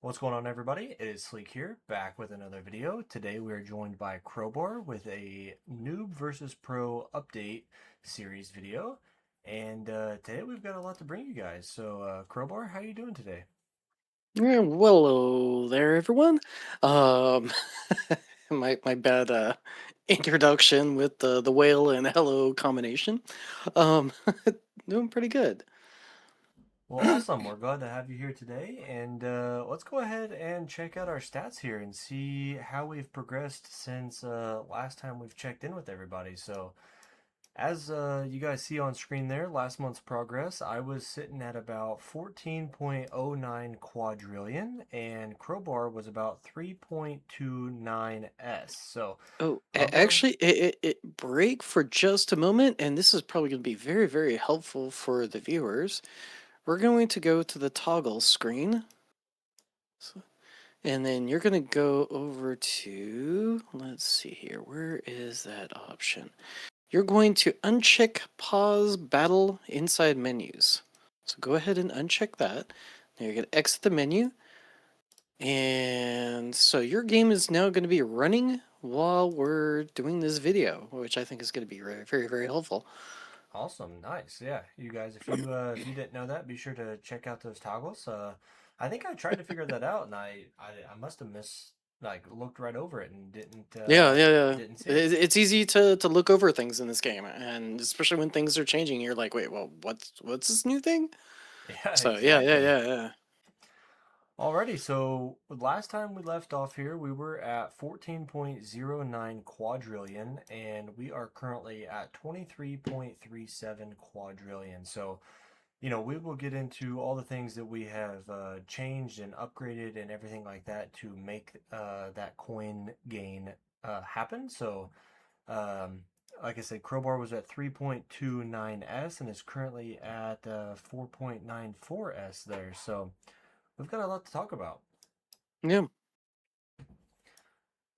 What's going on, everybody? It is Sleek here, back with another video. Today we are joined by Crowbar with a Noob versus Pro update series video. And today we've got a lot to bring you guys. So, Crowbar, how you doing today? Yeah, well, hello there, everyone. Um, my bad introduction with the whale and hello combination. Um, doing pretty good. Well, awesome. We're glad to have you here today. And let's go ahead and check out our stats here and see how we've progressed since last time we've checked in with everybody. So, as you guys see on screen there, last month's progress, I was sitting at about 14.09 quadrillion, and Crowbar was about 3.29 S. So, Oh, hover. actually, it break for just a moment, and this is probably going to be very, very helpful for the viewers. We're going to go to the toggle screen, and then you're going to go over to, let's see here, where is that option? You're going to uncheck pause battle inside menus. So go ahead and uncheck that. Now you're going to exit the menu. And so your game is now going to be running while we're doing this video, which I think is going to be very, very, very helpful. Awesome, nice. Yeah, you guys, if you didn't know that, be sure to check out those toggles. I think I tried to figure that out, and I must have looked right over it and Yeah, yeah, yeah. didn't see it. It's easy to look over things in this game, and especially when things are changing, you're like, wait, well, what's this new thing? Yeah, So yeah, yeah, exactly. yeah, yeah. Alrighty, so last time we left off here, we were at 14.09 quadrillion, and we are currently at 23.37 quadrillion. So, we will get into all the things that we have changed and upgraded and everything like that to make that coin gain happen. So, um, like I said, Crowbar was at 3.29S and is currently at 4.94S there. So, we've got a lot to talk about. Yeah,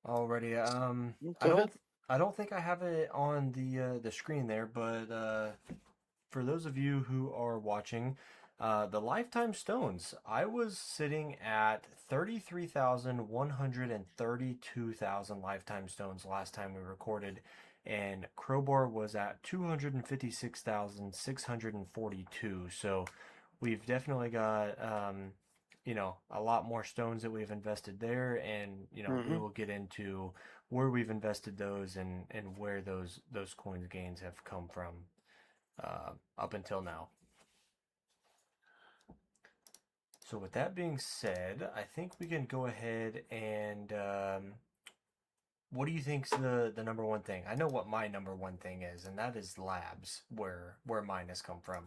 Already, go ahead. I don't think I have it on the screen there, but for those of you who are watching, the lifetime stones, I was sitting at 33,132,000 lifetime stones last time we recorded, and Crowbar was at 256,642. So we've definitely got a lot more stones that we've invested there, and we Hmm. will get into where we've invested those and where those coins gains have come from up until now. So with that being said, I think we can go ahead and what do you think's the number one thing? I know what my number one thing is, and that is labs, where mine has come from.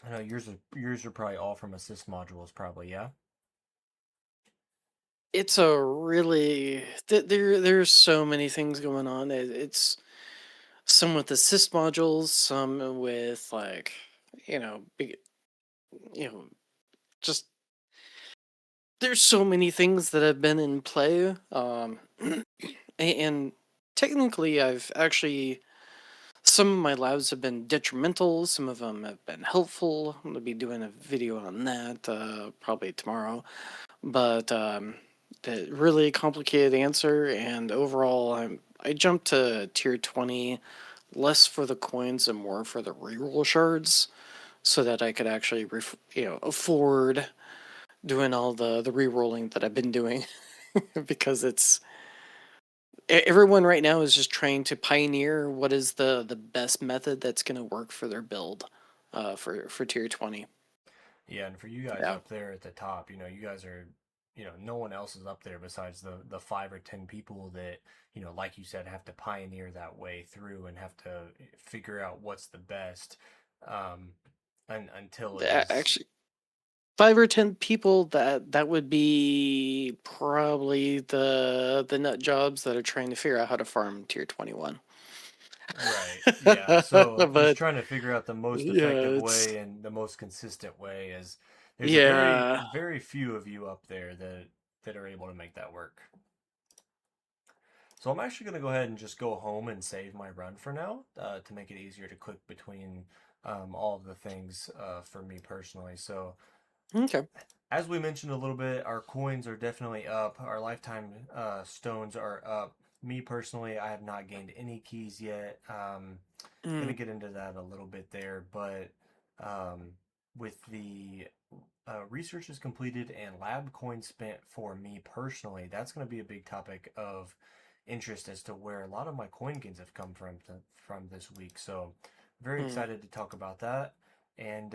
I know yours are probably all from assist modules, probably, yeah. It's a really there's so many things going on. It's some with assist modules, some with like big, you know just there's so many things that have been in play. And technically, I've actually some of my labs have been detrimental. Some of them have been helpful. I'm gonna be doing a video on that probably tomorrow. But the really complicated answer, and overall, I jumped to tier 20, less for the coins and more for the reroll shards, so that I could actually afford doing all the rerolling that I've been doing because everyone right now is just trying to pioneer what is the best method that's going to work for their build for tier 20. Yeah, and for you guys Yeah. up there at the top, you guys are, no one else is up there besides the 5 or 10 people that, like you said, have to pioneer that way through and have to figure out what's the best, um, until it is. Actually, 5 or 10 people, that would be probably the nut jobs that are trying to figure out how to farm tier 21. Right. Yeah. So just But trying to figure out the most yeah, effective it's way and the most consistent way is there's a yeah. very few of you up there that are able to make that work. So I'm actually going to go ahead and just go home and save my run for now to make it easier to click between all of the things for me personally. So Okay. as we mentioned a little bit, our coins are definitely up. Our lifetime stones are up. Me personally, I have not gained any keys yet. Gonna Mm, get into that a little bit there, but um, with the research is completed and lab coins spent for me personally, that's going to be a big topic of interest as to where a lot of my coin gains have come from this week. So very mm. excited to talk about that. And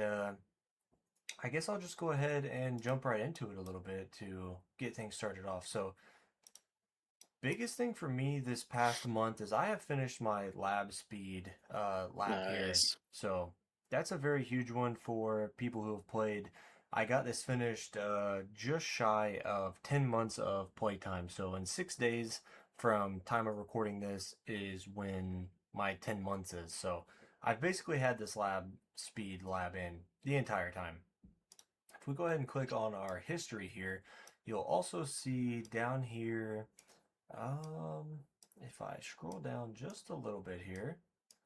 I guess I'll just go ahead and jump right into it a little bit to get things started off. So biggest thing for me this past month is I have finished my lab speed lab here. Nice. So that's a very huge one for people who have played. I got this finished just shy of 10 months of playtime. So in 6 days from time of recording this is when my 10 months is. So I've basically had this lab speed lab in the entire time. If we go ahead and click on our history here, you'll also see down here if I scroll down just a little bit here,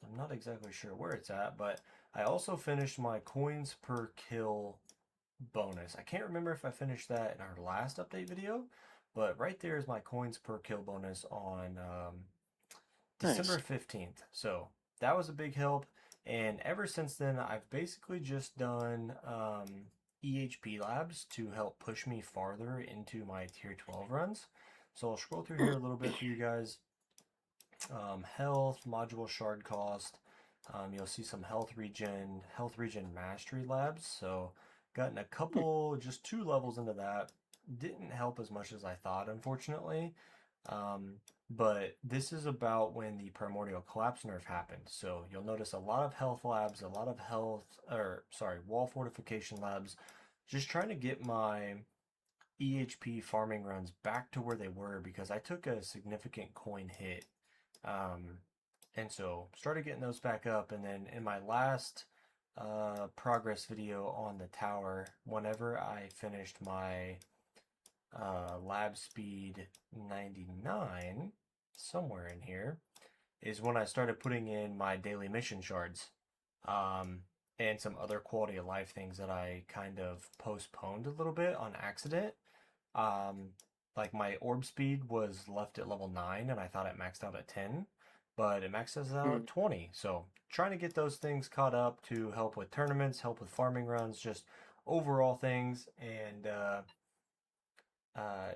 I'm not exactly sure where it's at, but I also finished my coins per kill bonus. I can't remember if I finished that in our last update video, but right there is my coins per kill bonus on December Nice. 15th. So that was a big help. And ever since then, I've basically just done EHP labs to help push me farther into my tier 12 runs. So I'll scroll through here a little bit for you guys. Health, module shard cost. You'll see some health regen mastery labs. So gotten a couple, just 2 levels into that. Didn't help as much as I thought, unfortunately. Um, but this is about when the primordial collapse nerf happened. So you'll notice a lot of health labs, a lot of wall fortification labs, just trying to get my EHP farming runs back to where they were because I took a significant coin hit. Um, and so started getting those back up. And then in my last progress video on the tower, whenever I finished my lab speed 99, somewhere in here, is when I started putting in my daily mission shards. Um, and some other quality of life things that I kind of postponed a little bit on accident. Um, like my orb speed was left at level 9 and I thought it maxed out at 10, but it maxes out Mm. at 20. So trying to get those things caught up to help with tournaments, help with farming runs, just overall things. And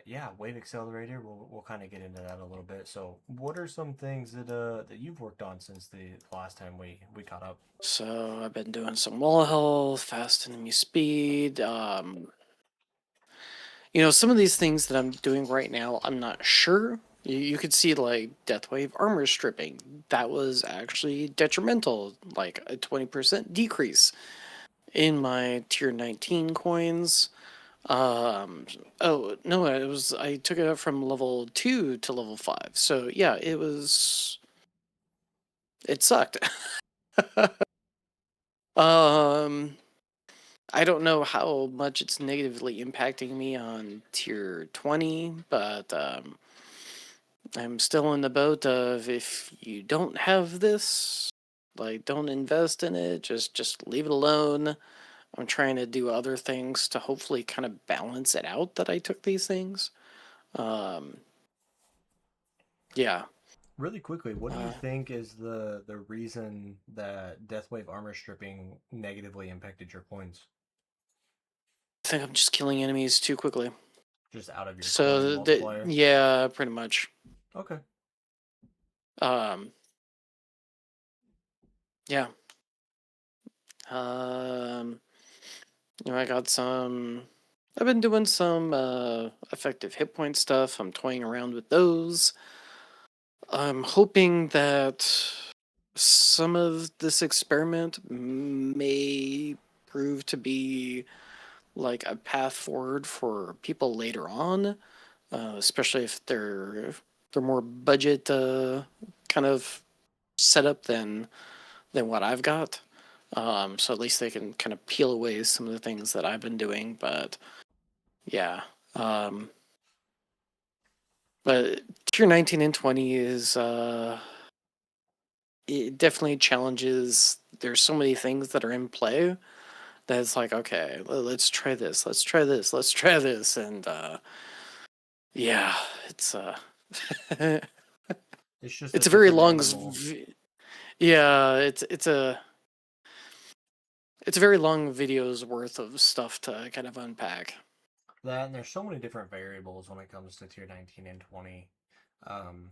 yeah, Wave Accelerator. We'll kind of get into that a little bit. So, what are some things that you've worked on since the last time we caught up? So I've been doing some wall health, fast enemy speed. Some of these things that I'm doing right now, I'm not sure. You could see like Deathwave armor stripping. That was actually detrimental, like a 20% decrease in my tier 19 coins. Um, oh no, I took it up from level 2 to level 5. So yeah, it sucked. um, I don't know how much it's negatively impacting me on tier 20, but I'm still in the boat of if you don't have this, like don't invest in it, just leave it alone. I'm trying to do other things to hopefully kind of balance it out that I took these things. Um, yeah. Really quickly, what do you Uh, think is the reason that Deathwave armor stripping negatively impacted your coins? I think I'm just killing enemies too quickly. Just out of your coin So multiplier? yeah, pretty much. Okay. Um, yeah. Um, I got some. I've been doing some effective hit point stuff. I'm toying around with those. I'm hoping that some of this experiment may prove to be like a path forward for people later on, especially if they're more budget kind of setup than what I've got. So at least they can kind of peel away some of the things that I've been doing. But yeah, um, but tier 19 and 20 is it definitely challenges there's so many things that are in play that it's like, okay, let's try this, let's try this, let's try this, and yeah, it's It's just a it's a very different long, animal. yeah, it's a very long video's worth of stuff to kind of unpack. That and there's so many different variables when it comes to tier 19 and 20. Um,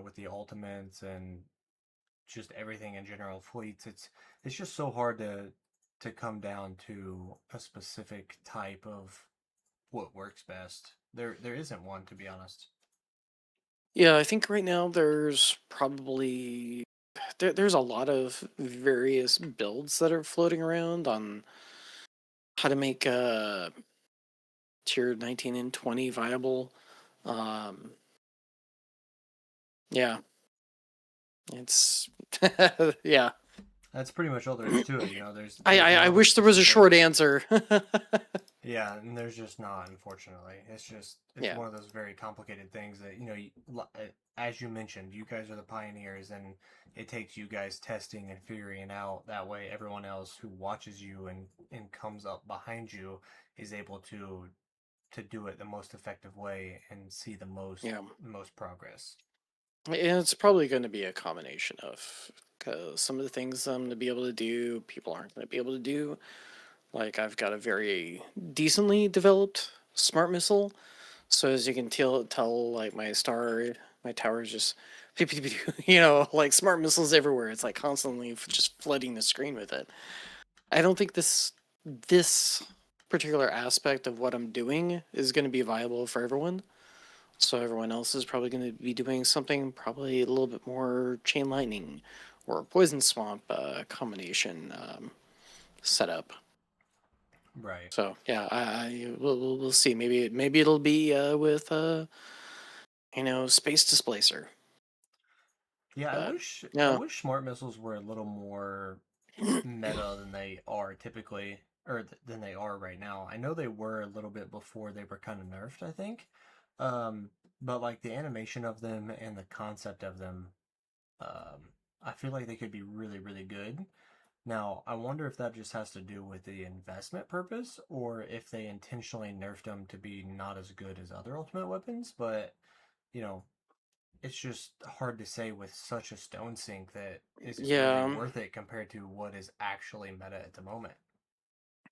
with the ultimates and just everything in general fleets, it's just so hard to come down to a specific type of what works best. There isn't one, to be honest. Yeah, I think right now there's probably there's a lot of various builds that are floating around on how to make tier 19 and 20 viable. Um, yeah, it's yeah. That's pretty much all there is to it. There's I, there's I I no wish there was a short specific. answer. Yeah, and there's just not, unfortunately. It's Yeah, one of those very complicated things that as you mentioned, you guys are the pioneers, and it takes you guys testing and figuring it out. That way, everyone else who watches you and comes up behind you is able to do it the most effective way and see the most yeah. most progress. And it's probably going to be a combination of because some of the things I'm going to be able to do, people aren't going to be able to do. Like I've got a very decently developed smart missile. So as you can tell, like my tower is just, like smart missiles everywhere. It's like constantly just flooding the screen with it. I don't think this particular aspect of what I'm doing is going to be viable for everyone. So everyone else is probably going to be doing something probably a little bit more chain lightning or poison swamp combination setup. Right. So yeah, we'll see. Maybe it'll be with space displacer. Yeah, I But wish I yeah, wish smart missiles were a little more meta than they are typically, or than they are right now. I know they were a little bit before they were kind of nerfed, I think. Um, but like the animation of them and the concept of them, um, I feel like they could be really, really good. Now, I wonder if that just has to do with the investment purpose or if they intentionally nerfed them to be not as good as other ultimate weapons, but you know, it's just hard to say with such a stone sink that is it really yeah. worth it compared to what is actually meta at the moment.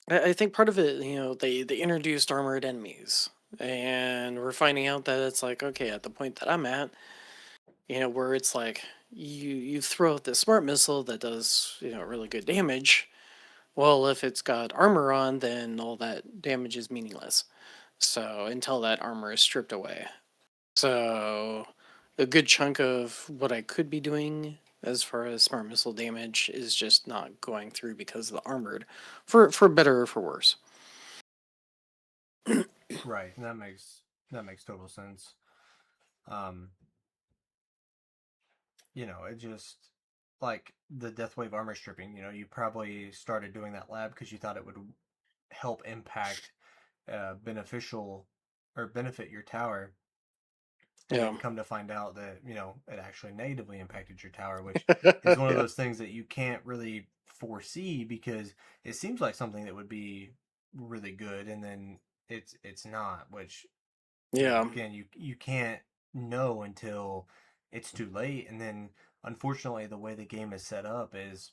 I think part of it, they introduced armored enemies, and we're finding out that it's like okay, at the point that I'm at, where it's like you throw out this smart missile that does really good damage. Well, if it's got armor on, then all that damage is meaningless. So until that armor is stripped away. So a good chunk of what I could be doing as far as smart missile damage is just not going through because of the armored, for better or for worse. Right, and that makes total sense. Um, it just like the Deathwave armor stripping, you probably started doing that lab because you thought it would help impact beneficial or benefit your tower, and Yeah. then come to find out that it actually negatively impacted your tower, which is one of Yeah. those things that you can't really foresee because it seems like something that would be really good, and then it's not, which Yeah. again, you can't know until it's too late. And then unfortunately the way the game is set up is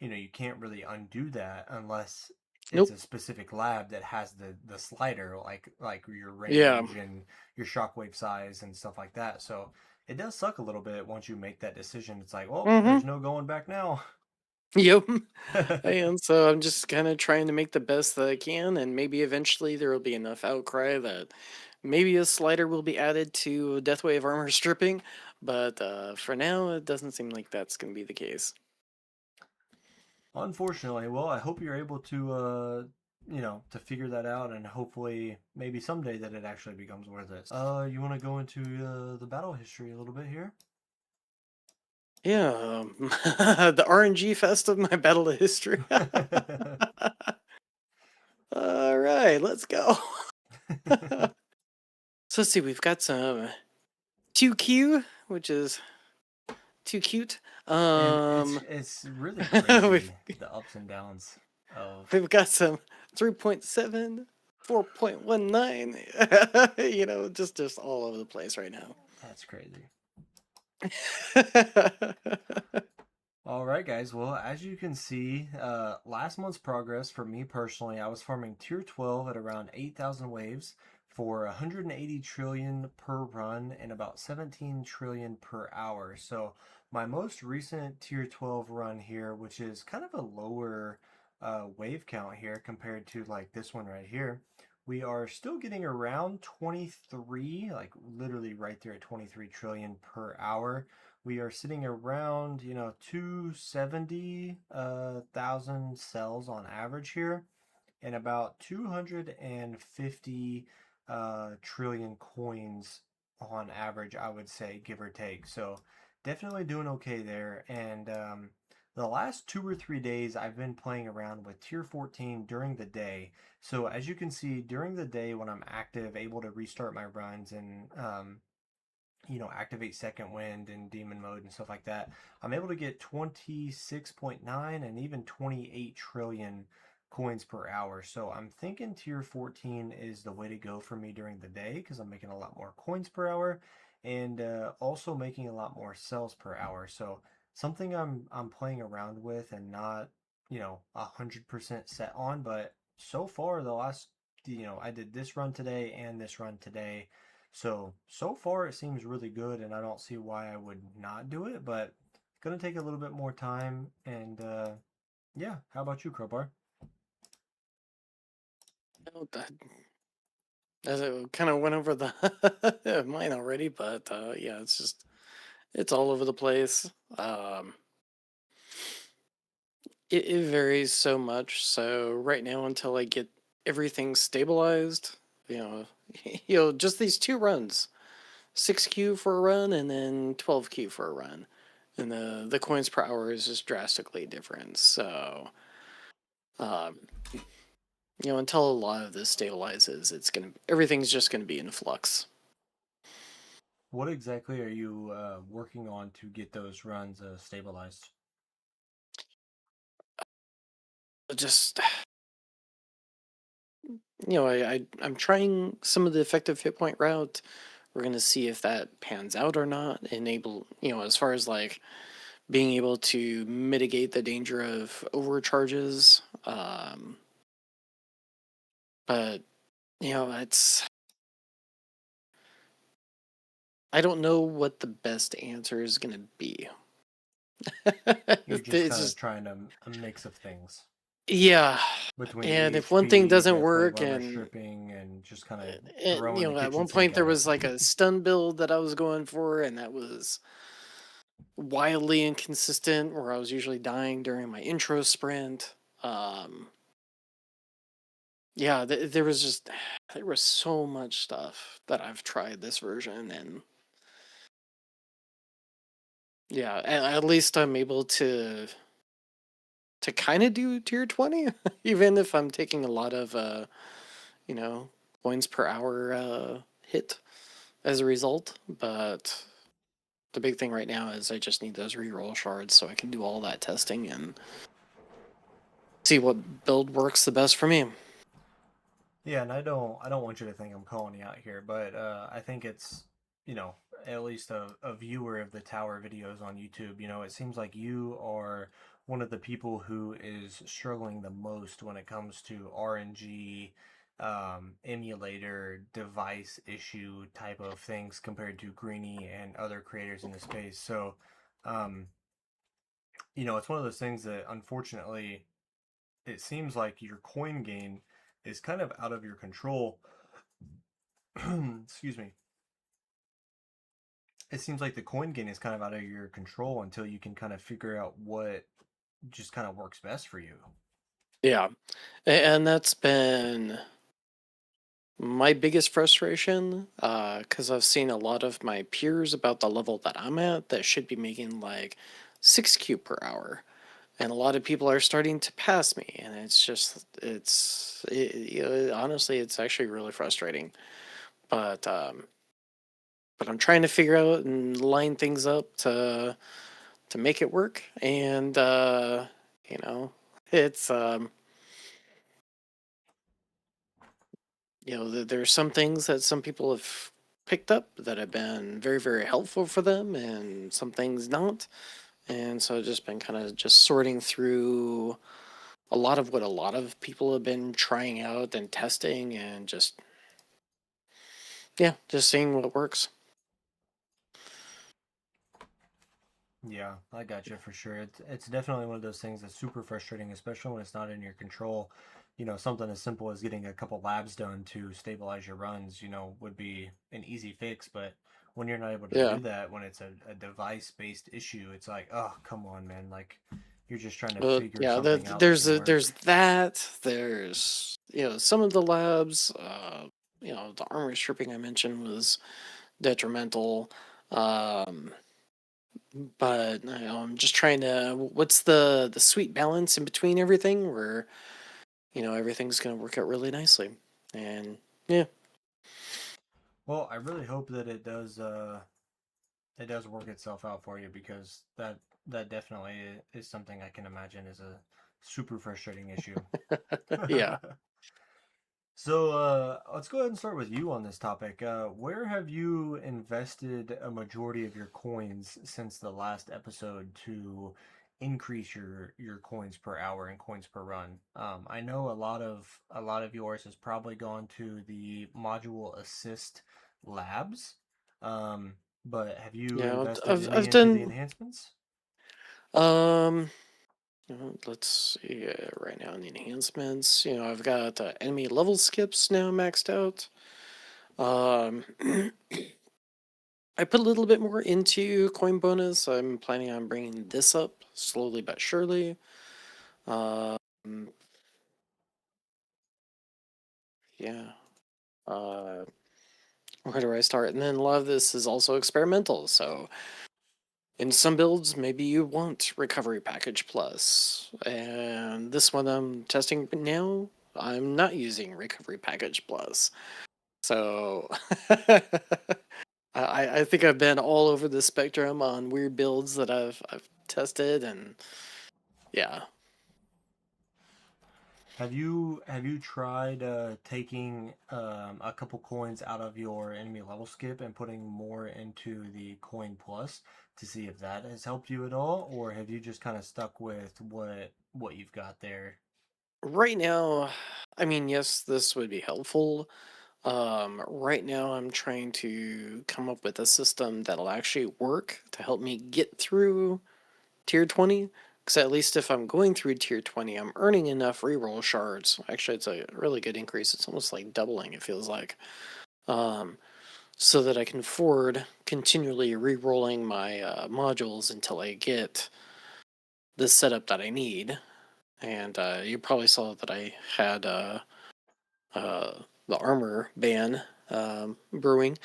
you can't really undo that unless it's Nope. a specific lab that has the slider, like your Yeah. range and your shockwave size and stuff like that. So it does suck a little bit once you make that decision. It's like, well, Mm-hmm. there's no going back now. Yep. And so I'm just kind of trying to make the best that I can, and maybe eventually there will be enough outcry that maybe a slider will be added to Deathwave armor stripping. But for now, it doesn't seem like that's going to be the case. Unfortunately, well, I hope you're able to figure that out, and hopefully maybe someday that it actually becomes worth it. You want to go into the battle history a little bit here? Yeah, the RNG fest of my battle of history. All right, let's go. So let's see, we've got some 2Q, which is too cute. And it's Um, it's really we've crazy the ups and downs of. we've got some 3.7, 4.19. Just all over the place right now. That's crazy. All right, guys. Well, as you can see, last month's progress for me personally, I was farming tier 12 at around 8,000 waves for 180 trillion per run and about 17 trillion per hour. So my most recent tier 12 run here, which is kind of a lower wave count here compared to like this one right here, we are still getting around 23, like literally right there at 23 trillion per hour. We are sitting around, 270,000 cells on average here, and about 250 trillion coins on average, I would say, give or take. So definitely doing okay there. And the last 2 or 3 days, I've been playing around with tier 14 during the day. So as you can see, during the day when I'm active, able to restart my runs and activate second wind and demon mode and stuff like that, I'm able to get 26.9 and even 28 trillion coins per hour. So I'm thinking tier 14 is the way to go for me during the day because I'm making a lot more coins per hour and also making a lot more cells per hour. So something I'm playing around with and not 100% set on, but so far the last I did this run today and this run today, so far it seems really good, and I don't see why I would not do it, but it's gonna take a little bit more time. And yeah, how about you, Crowbar? Oh, as it kind of went over the mine already, but yeah, it's all over the place. Um, it varies so much. So right now, until I get everything stabilized, you know, just these two runs, 6Q for a run and then 12Q for a run, and the coins per hour is just drastically different. So, um, until a lot of this stabilizes, everything's just gonna be in flux. What exactly are you working on to get those runs stabilized? Just I'm trying some of the effective hit point route. We're gonna see if that pans out or not. Enable, as far as like being able to mitigate the danger of overcharges. But it's I don't know what the best answer is gonna be. You're just It's kind of just trying to a mix of things yeah, between and the if one thing HP, doesn't the flame work, armor and stripping, and just kind of and throwing the at kitchen one sink point there at it. was like a stun build that I was going for, and that was wildly inconsistent where I was usually dying during my intro sprint. Um, yeah, there was so much stuff that I've tried this version, and yeah, at least I'm able to kind of do tier 20, even if I'm taking a lot of you know, coins per hour hit as a result. But the big thing right now is I just need those reroll shards so I can do all that testing and see what build works the best for me. Yeah, and I don't want you to think I'm calling you out here, but I think it's, you know, at least a viewer of the tower videos on YouTube, it seems like you are one of the people who is struggling the most when it comes to RNG, emulator, device issue type of things compared to Greeny and other creators in the space. So, um, it's one of those things that unfortunately it seems like your coin gain is kind of out of your control. Excuse me. It seems like the coin gain is kind of out of your control until you can kind of figure out what just kind of works best for you. Yeah, and that's been my biggest frustration because I've seen a lot of my peers about the level that I'm at that should be making like 6Q per hour. And a lot of people are starting to pass me, and honestly, it's actually really frustrating. But but I'm trying to figure out and line things up to make it work. And you know, it's there's some things that some people have picked up that have been very, very helpful for them, and some things not. And so I've just been kind of just sorting through a lot of what a lot of people have been trying out and testing, and just yeah, just seeing what works. Yeah, I got you for sure. It's definitely one of those things that's super frustrating, especially when it's not in your control. Something as simple as getting a couple labs done to stabilize your runs, would be an easy fix. But when you're not able to Yeah. do that, when it's a device-based issue, it's like, oh, come on, man. Like, you're just trying to But figure yeah, something out that can there's work. that. There's some of the labs. The armor stripping I mentioned was detrimental. Um, but I'm just trying to. What's the sweet balance in between everything, where everything's gonna work out really nicely, and yeah, Well, I really hope that it does work itself out for you because that definitely is something I can imagine is a super frustrating issue. yeah. So let's go ahead and start with you on this topic. Where have you invested a majority of your coins since the last episode to increase your coins per hour and coins per run? I know a lot of yours has probably gone to the module assist labs, um, but have you Yeah, invested any I've into the done. enhancements? Um, let's see. Right now in the enhancements, I've got enemy level skips now maxed out. Um, I put a little bit more into coin bonus. I'm planning on bringing this up slowly but surely. Um, yeah. Uh, where do I start? And then a lot of this is also experimental. So in some builds, maybe you want Recovery Package Plus. And this one I'm testing now, I'm not using Recovery Package Plus. So I think I've been all over the spectrum on weird builds that I've tested, and yeah. Have you tried taking a couple coins out of your enemy level skip and putting more into the coin plus to see if that has helped you at all, or have you just kind of stuck with what you've got there? Right now, I mean, yes, this would be helpful. Right now I'm trying to come up with a system that'll actually work to help me get through tier 20. Because at least if I'm going through tier 20, I'm earning enough reroll shards. Actually, it's a really good increase. It's almost like doubling, it feels like. Um, so that I can afford continually re-rolling my modules until I get the setup that I need. And you probably saw that I had uh, the armor ban brewing.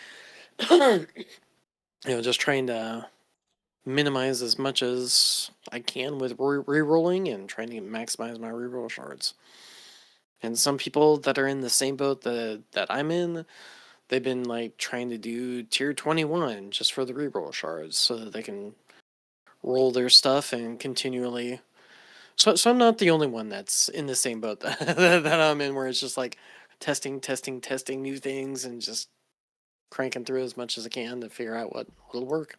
Just trying to minimize as much as I can with re-rolling and trying to maximize my re-roll shards. And some people that are in the same boat that I'm in, they've been like trying to do tier 21 just for the re-roll shards so that they can roll their stuff and continually. So I'm not the only one that's in the same boat that I'm in, where it's just like testing, testing, testing new things and just cranking through as much as I can to figure out what'll work.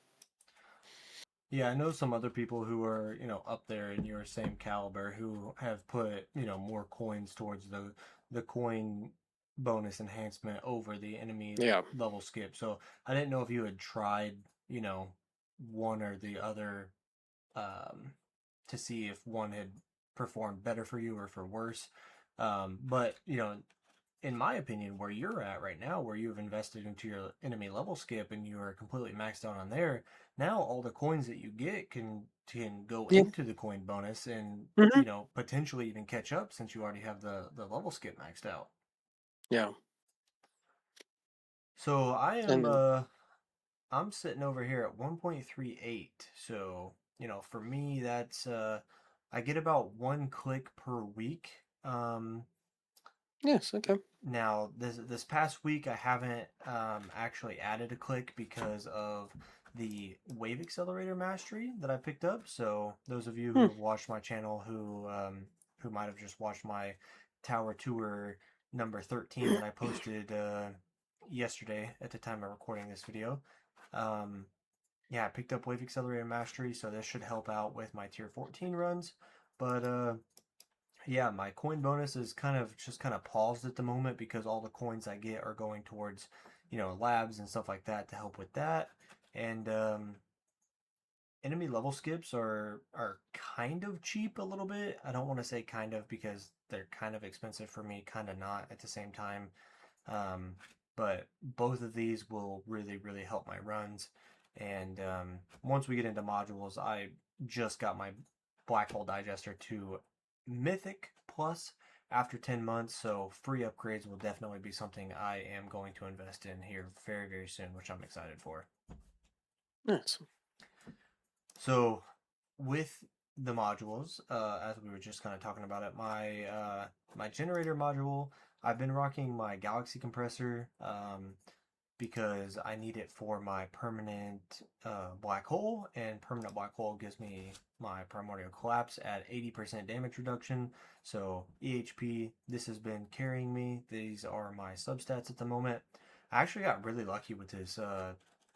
Yeah, I know some other people who are, up there in your same caliber who have put, more coins towards the coin bonus enhancement over the enemy Yeah. level skip. So I didn't know if you had tried, one or the other um, to see if one had performed better for you or for worse. But in my opinion, where you're at right now, where you've invested into your enemy level skip and you are completely maxed out on there, now all the coins that you get can go Yeah. into the coin bonus and Hmm. potentially even catch up since you already have the level skip maxed out. Yeah. So And I'm sitting over here at 1.38. So, for me that's I get about 1 click per week. yes, okay. Now, this past week, I haven't actually added a click because of the wave accelerator mastery that I picked up. So those of you who Hmm. have watched my channel who might have just watched my tower tour number 13 that I posted yesterday at the time of recording this video. Um, yeah, I picked up wave accelerator mastery, so this should help out with my tier 14 runs. But yeah, my coin bonus is kind of paused at the moment because all the coins I get are going towards, labs and stuff like that to help with that. And enemy level skips are kind of cheap a little bit. I don't want to say kind of because they're kind of expensive for me, kind of not at the same time. Um, but both of these will really, really help my runs. And once we get into modules, I just got my Black Hole Digester to Mythic Plus after 10 months, so free upgrades will definitely be something I am going to invest in here very, very soon, which I'm excited for. Nice. So, with the modules, as we were just kind of talking about it, my generator module, I've been rocking my Galaxy compressor. Because I need it for my permanent black hole, and permanent black hole gives me my primordial collapse at 80% damage reduction. So EHP, this has been carrying me. These are my substats at the moment. I actually got really lucky with this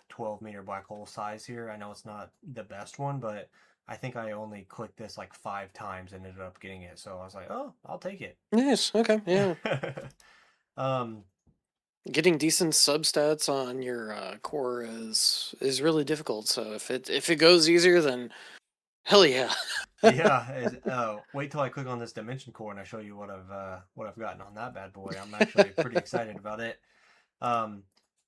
12 meter black hole size here. I know it's not the best one, but I think I only clicked this like 5 times and ended up getting it. So I was like, oh, I'll take it. Nice. Okay. Yeah. um, Getting decent substats on your core is really difficult. So if it goes easier, then hell yeah. Yeah, wait till I click on this dimension core and I show you what I've gotten on that bad boy. I'm actually pretty excited about it. Um,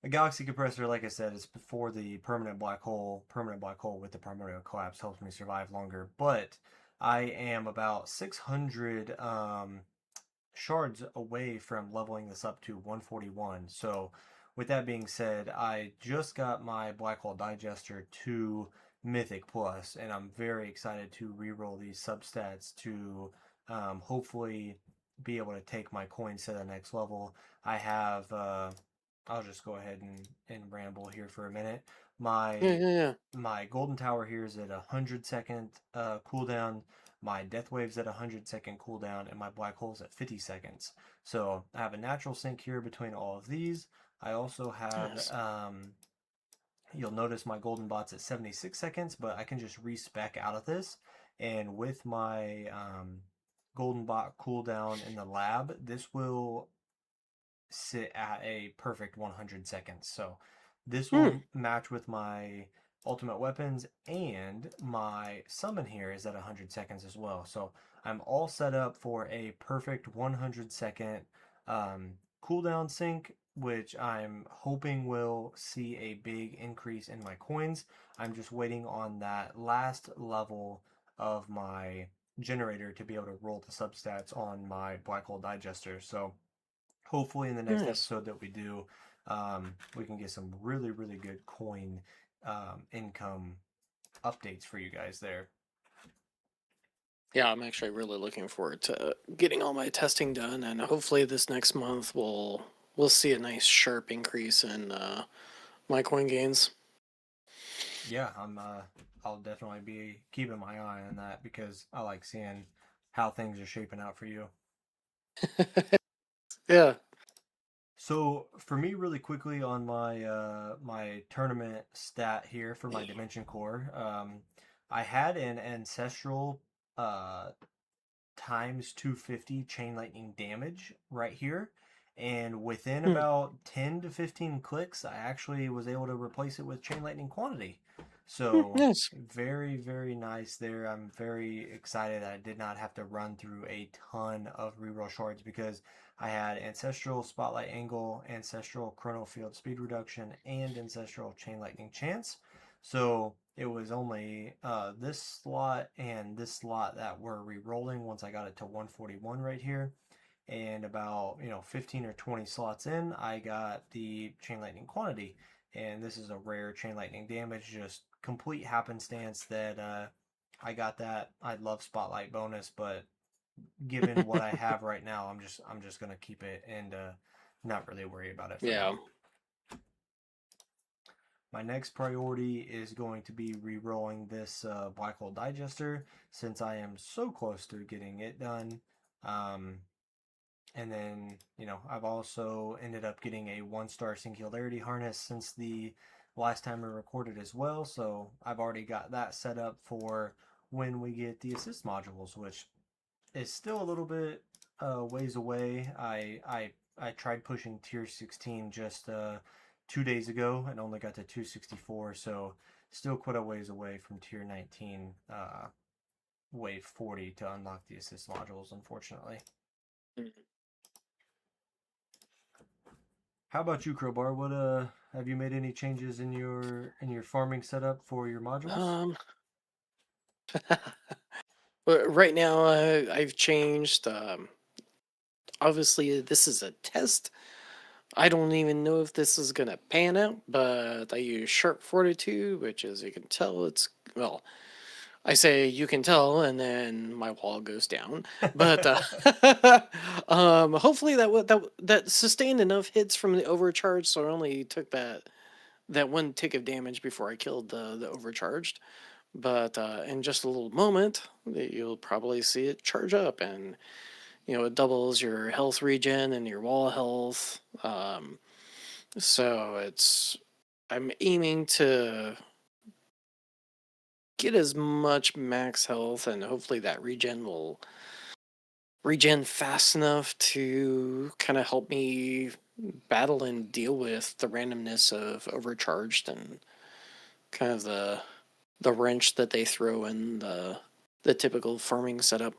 a galaxy compressor, like I said, is before the permanent black hole. Permanent black hole with the primordial collapse helps me survive longer, but I am about 600 shards away from leveling this up to 141. So, with that being said, I just got my Black Hole Digester to Mythic Plus, and I'm very excited to reroll these substats to hopefully be able to take my coins to the next level. I have, I'll just go ahead and ramble here for a minute. Yeah. My Yeah. Yeah. my golden tower here is at 100-second cooldown. My death wave's at 100-second cooldown, and my black hole's at 50 seconds. So I have a natural sync here between all of these. I also have, Nice. you'll notice my golden bot's at 76 seconds, but I can just respec out of this. And with my golden bot cooldown in the lab, this will sit at a perfect 100 seconds. So this Hmm. will match with my ultimate weapons, and my summon here is at 100 seconds as well. So I'm all set up for a perfect 100-second cooldown sync, which I'm hoping will see a big increase in my coins. I'm just waiting on that last level of my generator to be able to roll the substats on my black hole digester. So hopefully in the next Nice. episode that we do, we can get some really, really good coin income updates for you guys there. Yeah, I'm actually really looking forward to getting all my testing done, and hopefully this next month we'll see a nice sharp increase in my coin gains. Yeah, I'll definitely be keeping my eye on that because I like seeing how things are shaping out for you. Yeah. So for me, really quickly on my tournament stat here for my Dimension Core, I had an ancestral uh times 250 chain lightning damage right here. And within Hmm. about 10 to 15 clicks, I actually was able to replace it with chain lightning quantity. Hmm. So, Nice. very, very nice there. I'm very excited that I did not have to run through a ton of reroll shards because I had Ancestral Spotlight Angle, Ancestral Chrono Field Speed Reduction, and Ancestral Chain Lightning Chance. So, it was only this slot and this slot that were re-rolling once I got it to 141 right here. And about 15 or 20 slots in, I got the chain lightning quantity, and this is a rare chain lightning damage, just complete happenstance that I got that. I love spotlight bonus, but given what I have right now, I'm just gonna keep it and not really worry about it for Yeah. now. My next priority is going to be re-rolling this black hole digester since I am so close to getting it done. Um, and then, I've also ended up getting a 1-star singularity harness since the last time we recorded as well. So I've already got that set up for when we get the assist modules, which is still a little bit ways away. I tried pushing tier 16 just 2 days ago and only got to 264, so still quite a ways away from tier 19 wave 40 to unlock the assist modules, unfortunately. How about you, Crowbar? What have you made any changes in your farming setup for your modules? Um, but right now I've changed. Obviously, this is a test. I don't even know if this is gonna pan out, but I use sharp fortitude, which, as you can tell, it's well. I say you can tell, and then my wall goes down. But hopefully that sustained enough hits from the overcharge, so I only took that one tick of damage before I killed the overcharged. But in just a little moment, you'll probably see it charge up, and it doubles your health regen and your wall health. So I'm aiming to get as much max health, and hopefully that regen will regen fast enough to kind of help me battle and deal with the randomness of overcharged and kind of the wrench that they throw in the typical farming setup.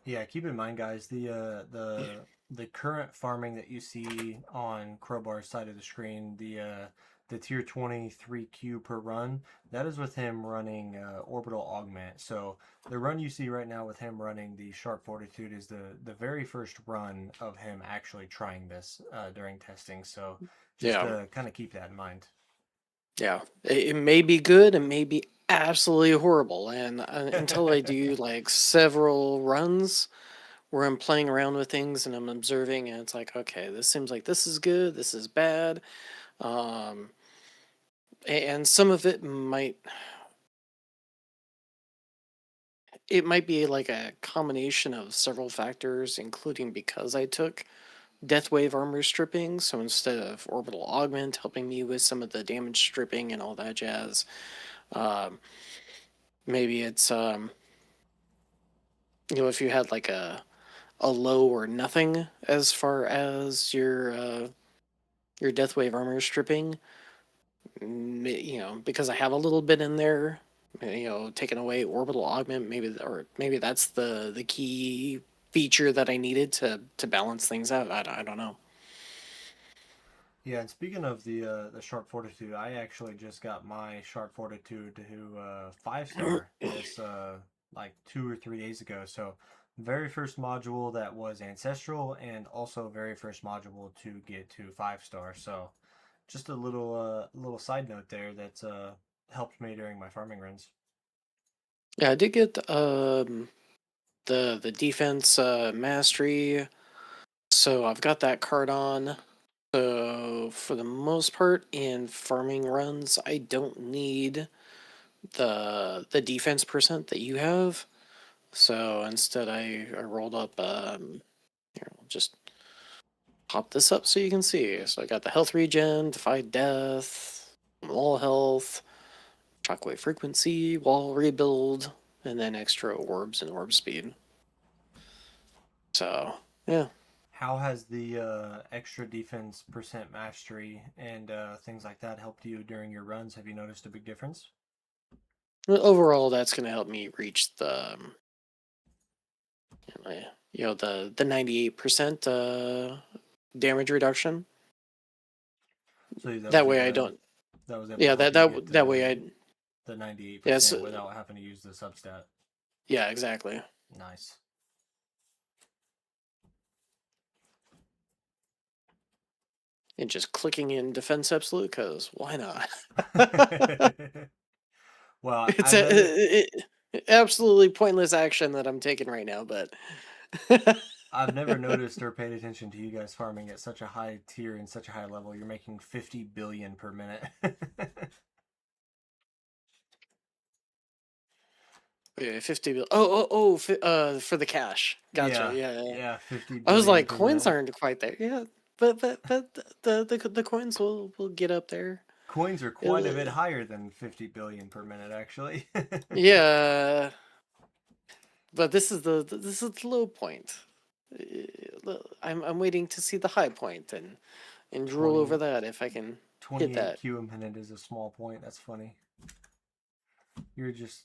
Yeah, keep in mind, guys, the current farming that you see on Crowbar's side of the screen, the tier 23Q per run, that is with him running orbital augment. So the run you see right now with him running the sharp fortitude is the very first run of him actually trying this during testing. So just Yeah, kind of keep that in mind. yeah. It may be good, it may be absolutely horrible, and until I do like several runs where I'm playing around with things and I'm observing, and it's like, okay, this seems like this is good, this is bad. Um, and some of it might be like a combination of several factors, including because I took Death Wave armor stripping, so instead of orbital augment helping me with some of the damage stripping and all that jazz, um, maybe it's if you had like a low or nothing as far as your Death Wave armor stripping, because I have a little bit in there, taking away orbital augment, maybe that's the key feature that I needed to balance things out. I don't know. Yeah, and speaking of the sharp fortitude, I actually just got my sharp fortitude to 5-star this like 2 or 3 days ago. So very first module that was ancestral, and also very first module to get to 5-star. So just a little side note there that's helped me during my farming runs. Yeah, I did get the defense mastery, so I've got that card on. So for the most part in farming runs, I don't need the defense percent that you have. So instead, I rolled up. Here, I'll just pop this up so you can see. So I got the health regen, defy death, wall health, shockwave frequency, wall rebuild, and then extra orbs and orb speed. So yeah. How has the extra defense percent mastery and things like that helped you during your runs? Have you noticed a big difference? Overall, that's going to help me reach the 98% damage reduction. So that was That way, able I to don't. that was able to Yeah, help that you get that way the yeah, 98% without having to use the substat. yeah, exactly. Nice. And just clicking in defense absolute because why not? Well, It's as I absolutely pointless action that I'm taking right now, but I've never noticed or paid attention to you guys farming at such a high tier and such a high level. You're making 50 billion per minute. Yeah, 50 bill. Oh, for the cash. Gotcha. Yeah, Yeah, yeah, yeah. yeah, 50 I was billion like, per coins minute. aren't quite there. Yeah, but the coins will get up there. Coins are quite a bit It'll- higher than 50 billion per minute, actually. yeah, but this is the low point. I'm waiting to see the high point and drool over 20, that if I can hit 28 that. Q a minute is a small point. That's funny. You're just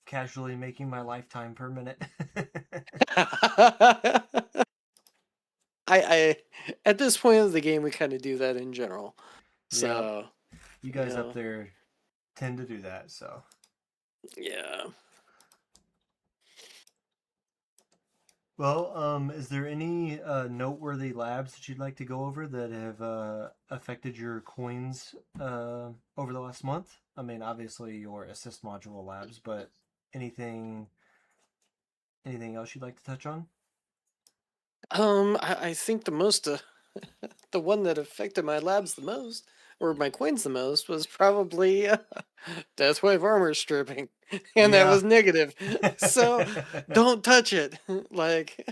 casually making my lifetime per minute. I at this point of the game we kind of do that in general. Yep, So you guys up yeah, there tend to do that, so. yeah. Well, is there any noteworthy labs that you'd like to go over that have affected your coins over the last month? I mean, obviously your assist module labs, but anything anything else you'd like to touch on? I think the most the one that affected my labs the most, or my coins the most, was probably Deathwave armor stripping, and that Yeah. was negative. So don't touch it. Like,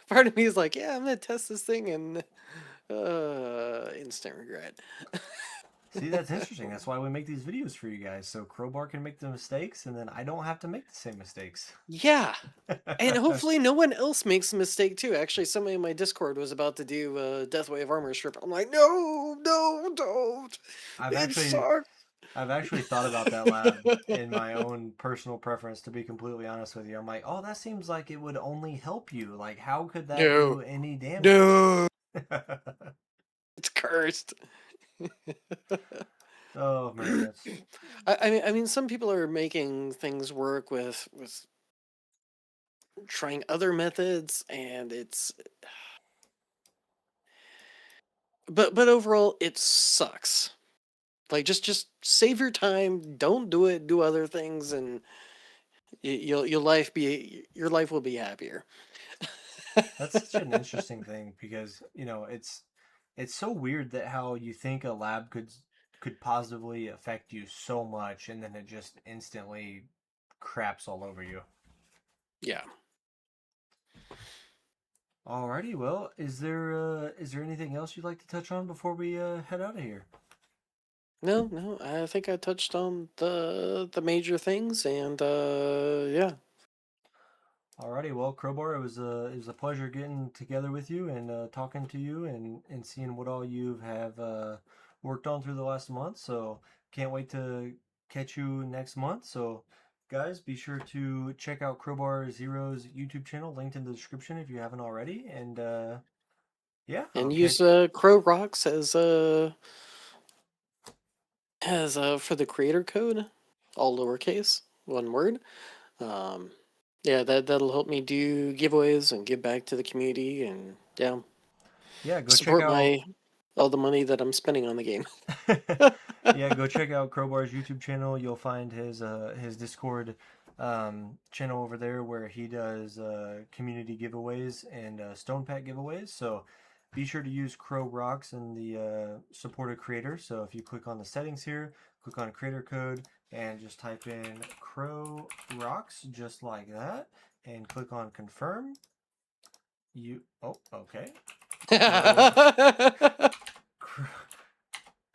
part of me is like, yeah, I'm gonna test this thing, and instant regret. See, that's interesting. That's why we make these videos for you guys, so Crowbar can make the mistakes, and then I don't have to make the same mistakes. Yeah, and hopefully no one else makes a mistake too. Actually, somebody in my Discord was about to do Deathwave armor strip. I'm like, no, no, don't. I've It actually sucks. I've actually thought about that lab in my own personal preference, to be completely honest with you. I'm like, oh, that seems like it would only help you. Like, how could that No, do any damage? no, it's cursed. Oh man, that's I mean, some people are making things work with trying other methods, and it's but overall, it sucks. Like, just save your time. Don't do it. Do other things, and your life will be happier. that's such an interesting thing because, it's so weird that how you think a lab could positively affect you so much and then it just instantly craps all over you. Yeah. Alrighty, well, is there anything else you'd like to touch on before we head out of here? No, no. I think I touched on the major things, and yeah. Alrighty, well, Crowbar, it was a pleasure getting together with you and talking to you and seeing what all you have worked on through the last month. So can't wait to catch you next month. So guys, be sure to check out Crowbar Zero's YouTube channel, linked in the description if you haven't already. And yeah, I'll And use catch. Crow Rocks as for the creator code, all lowercase, one word. Um, yeah, that'll help me do giveaways and give back to the community, and yeah, Yeah, go check support out. my all the money that I'm spending on the game. Yeah, go check out Crowbar's YouTube channel. You'll find his Discord channel over there where he does community giveaways and stone pack giveaways. So be sure to use Crow Rocks in the support a creator. So if you click on the settings here, click on creator code and just type in Crow Rocks just like that and click on confirm. Oh, okay. Crow, Crow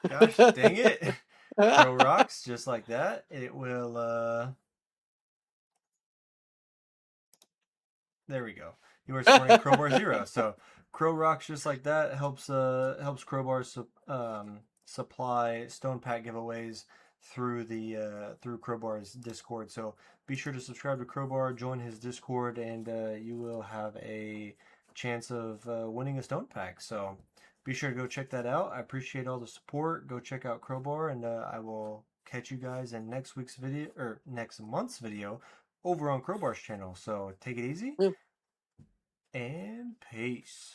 Gosh dang it. Crow Rocks just like that. It will there we go. You are supporting Crowbar Zero. So Crow Rocks just like that helps Crowbar supply Stone Pack giveaways through Crowbar's Discord. So be sure to subscribe to Crowbar, join his Discord, and you will have a chance of winning a Stone Pack. So be sure to go check that out. I appreciate all the support. Go check out Crowbar, and I will catch you guys in next week's video or next month's video over on Crowbar's channel. So take it easy Yeah. and peace.